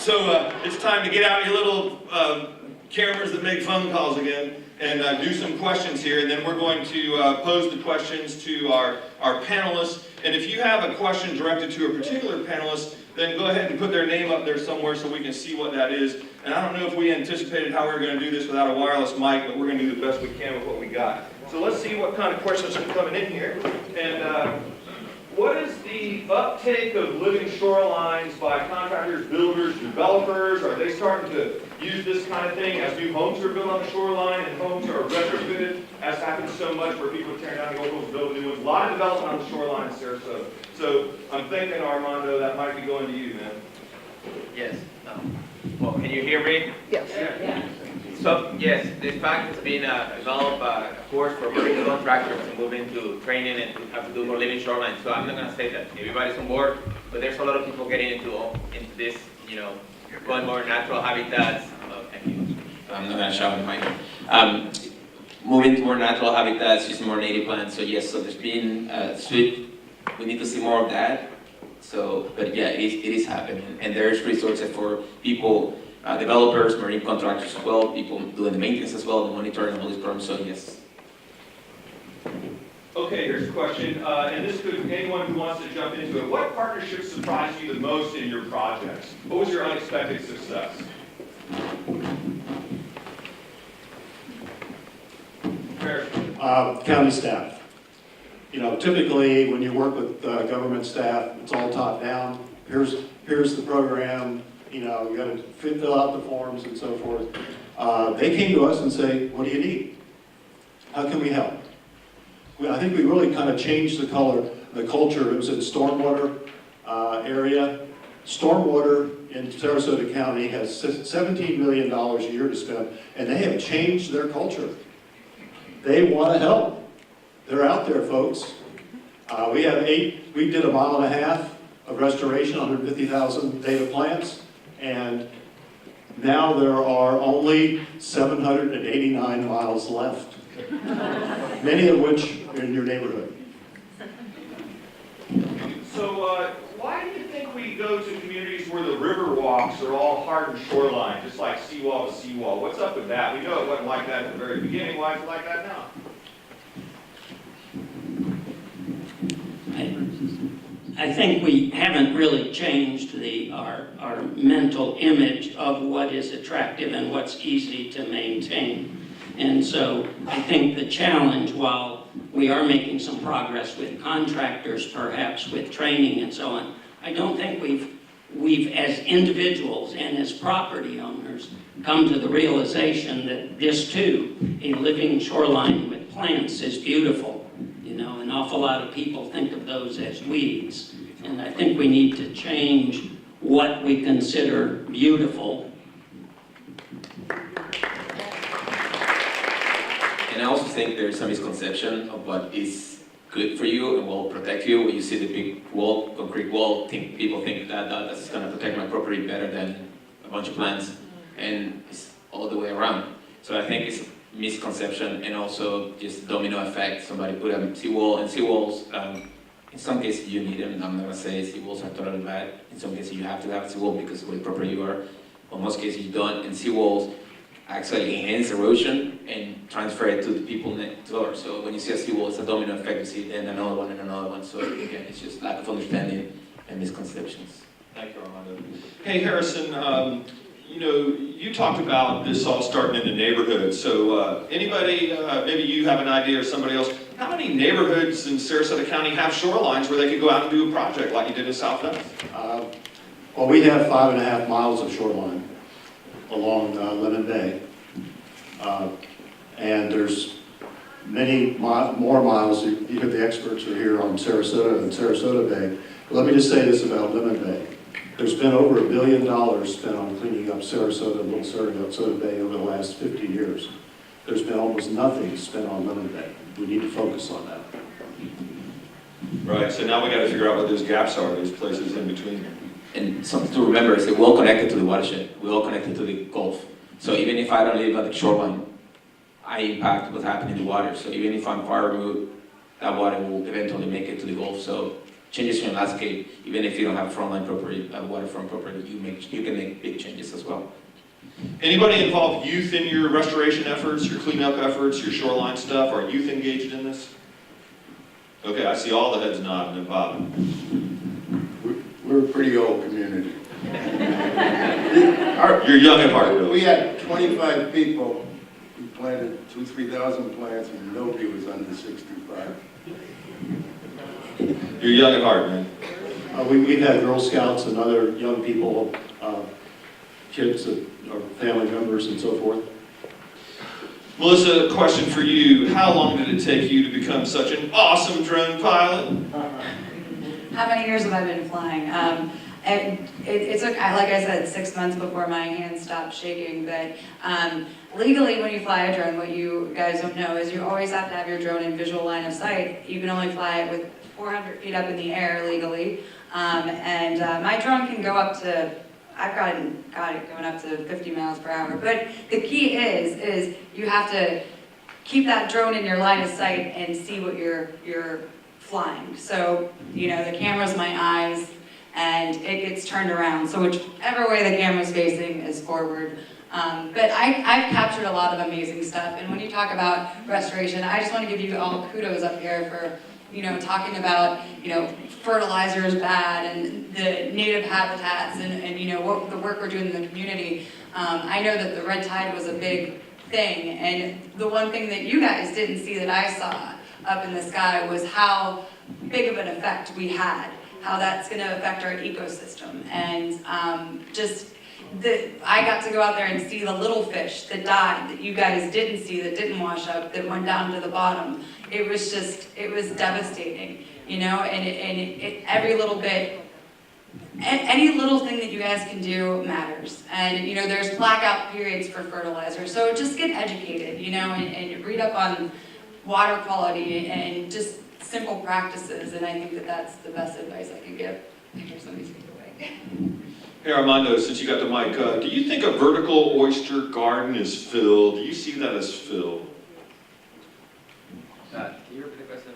So it's time to get out your little cameras that make phone calls again and do some questions here, and then we're going to pose the questions to our panelists. And if you have a question directed to a particular panelist, then go ahead and put their name up there somewhere so we can see what that is. And I don't know if we anticipated how we were going to do this without a wireless mic, but we're going to do the best we can with what we got. So let's see what kind of questions are coming in here. And what is the uptake of living shorelines by contractors, builders, developers? Are they starting to use this kind of thing as new homes are built on the shoreline and homes are retrofitted, as happens so much where people tear down the old homes and build new ones? A lot of development on the shoreline in Sarasota. So I'm thinking, Armando, that might be going to you, man. Yes. Well, can you hear me? Yes. Yeah. So, yes, this fact has been developed a course for marine contractors to move into training and to have to do more living shorelines. So I'm not going to say that everybody's on board, but there's a lot of people getting into this, you know, going more natural habitats. I'm not going to shout in my moving to more natural habitats, using more native plants. So yes, so there's been switch. We need to see more of that. So, but yeah, it is happening, and there's resources for people. Developers, marine contractors as well, people doing the maintenance as well, the monitoring of all these programs, so yes. Okay, here's a question, and this could be anyone who wants to jump into it. What partnerships surprised you the most in your projects? What was your unexpected success? County staff. You know, typically when you work with government staff, it's all top down. Here's the program. You know, you got to fill out the forms and so forth. They came to us and say, what do you need? How can we help? I think we really kind of changed the culture. It was in the stormwater area. Stormwater in Sarasota County has $17 million a year to spend, and they have changed their culture. They want to help. They're out there, folks. We did 1.5 miles of restoration, 150,000 data plants. And now there are only 789 miles left, many of which are in your neighborhood. So why do you think we go to communities where the river walks are all hardened shoreline, just like seawall to seawall? What's up with that? We know it wasn't like that at the very beginning. Why is it like that now? I think we haven't really changed our mental image of what is attractive and what's easy to maintain. And so I think the challenge, while we are making some progress with contractors, perhaps with training and so on, I don't think we've as individuals and as property owners come to the realization that this too, a living shoreline with plants, is beautiful. You know, an awful lot of people think of those as weeds. And I think we need to change what we consider beautiful. And I also think there's a misconception of what is good for you and will protect you. When you see the big wall, concrete wall, people think that that's going to protect my property better than a bunch of plants, and it's all the way around. So I think it's a misconception, and also just domino effect. Somebody put a seawall, and seawalls, in some cases you need them. I'm not going to say seawalls are totally bad. In some cases you have to have a seawall because of the way proper you are. In most cases you don't, and seawalls actually enhance erosion and transfer it to the people next door. So when you see a seawall, it's a domino effect. You see then another one and another one. So again, it's just lack of understanding and misconceptions. Thank you, Armando. Hey, Harrison, you know, you talked about this all starting in the neighborhood. So anybody, maybe you have an idea or somebody else, how many neighborhoods in Sarasota County have shorelines where they could go out and do a project like you did in South Bend? Well, we have 5.5 miles of shoreline along Lemon Bay. And there's many more miles. You have the experts are here on Sarasota and Sarasota Bay. But let me just say this about Lemon Bay. There's been over $1 billion spent on cleaning up Sarasota and Little Sarasota Bay over the last 50 years. There's been almost nothing spent on Lemon Bay. We need to focus on that. Right, so now we got to figure out what those gaps are, those places in between. And something to remember is that we're all connected to the watershed. We're all connected to the Gulf. So even if I don't live at the shoreline, I impact what's happening in the water. So even if I'm far removed, that water will eventually make it to the Gulf. So changes in your landscape, even if you don't have frontline property, waterfront property, you can make big changes as well. Anybody involve youth in your restoration efforts, your cleanup efforts, your shoreline stuff? Are youth engaged in this? Okay, I see all the heads nodding and bobbing. We're a pretty old community. You're young at heart, Bill. We had 25 people who planted 3,000 plants, and nobody was under 65. You're young at heart, man. We've had Girl Scouts and other young people, kids that are family members and so forth. Melissa, a question for you. How long did it take you to become such an awesome drone pilot? How many years have I been flying? And it took, like I said, 6 months before my hands stopped shaking. But legally, when you fly a drone, what you guys don't know is you always have to have your drone in visual line of sight. You can only fly it with 400 feet up in the air legally. My drone can go up to, I've got it going up to 50 miles per hour. But the key is you have to keep that drone in your line of sight and see what you're flying. So, you know, the camera's my eyes, and it gets turned around. So whichever way the camera's facing is forward. But I've captured a lot of amazing stuff. And when you talk about restoration, I just want to give you all kudos up here for, you know, talking about, you know, fertilizer is bad and the native habitats and you know, what the work we're doing in the community. I know that the red tide was a big thing. And the one thing that you guys didn't see that I saw up in the sky was how big of an effect we had, how that's going to affect our ecosystem. And I got to go out there and see the little fish that died, that you guys didn't see, that didn't wash up, that went down to the bottom. It was devastating, you know, and every little bit, any little thing that you guys can do matters. And, you know, there's blackout periods for fertilizer, so just get educated, you know, and read up on water quality and just simple practices, and I think that that's the best advice I can give. I hear somebody speak away. Hey Armando, since you got the mic, do you think a vertical oyster garden is fill? Do you see that as fill? Can you repeat the question?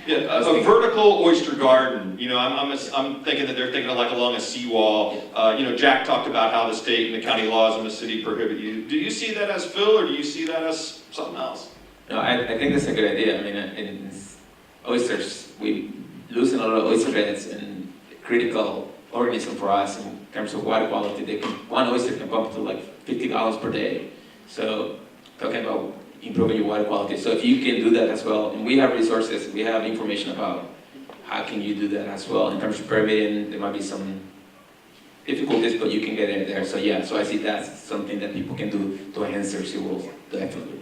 Yeah, a vertical oyster garden. You know, I'm thinking that they're thinking of like along a seawall. You know, Jack talked about how the state and the county laws in the city prohibit you. Do you see that as fill, or do you see that as something else? No, I think that's a good idea. I mean, in oysters, we lose a lot of oyster beds, and critical organism for us in terms of water quality. One oyster can pump to like 50 gallons per day. So talking about improving your water quality. So if you can do that as well, and we have resources, we have information about how can you do that as well. In terms of permitting, there might be some difficulties, but you can get in there. So yeah, so I see that's something that people can do to enhance their seawalls, definitely.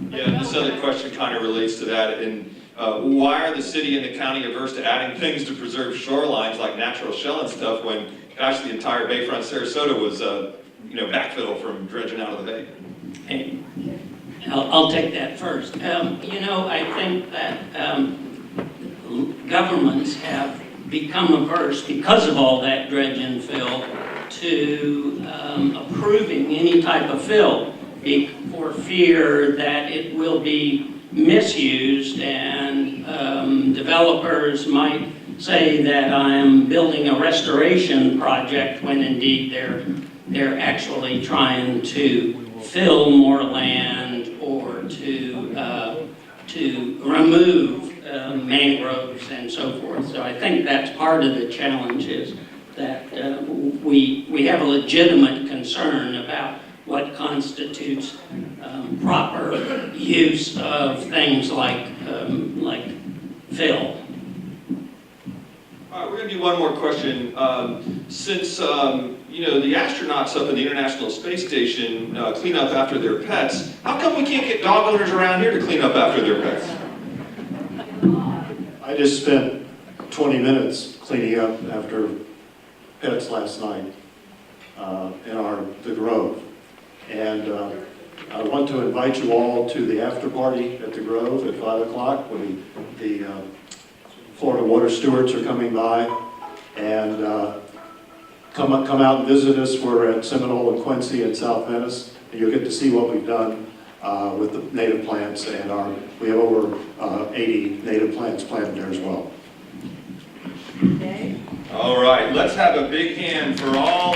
Yeah, this other question kind of relates to that. And why are the city and the county averse to adding things to preserve shorelines like natural shell and stuff when, gosh, the entire bayfront Sarasota was, you know, backfill from dredging out of the bay? Hey, I'll take that first. You know, I think that governments have become averse, because of all that dredge and fill, to approving any type of fill for fear that it will be misused, and developers might say that I'm building a restoration project when indeed they're actually trying to fill more land or to remove mangroves and so forth. So I think that's part of the challenge, is that we have a legitimate concern about what constitutes proper use of things like fill. All right, we're going to do one more question. Since, you know, the astronauts up in the International Space Station clean up after their pets, how come we can't get dog owners around here to clean up after their pets? I just spent 20 minutes cleaning up after pets last night in the Grove. And I want to invite you all to the after party at the Grove at 5 o'clock when the Florida Water Stewards are coming by. And come out and visit us. We're at Seminole and Quincy in South Venice. And you'll get to see what we've done with the native plants. And we have over 80 native plants planted there as well. All right, let's have a big hand for all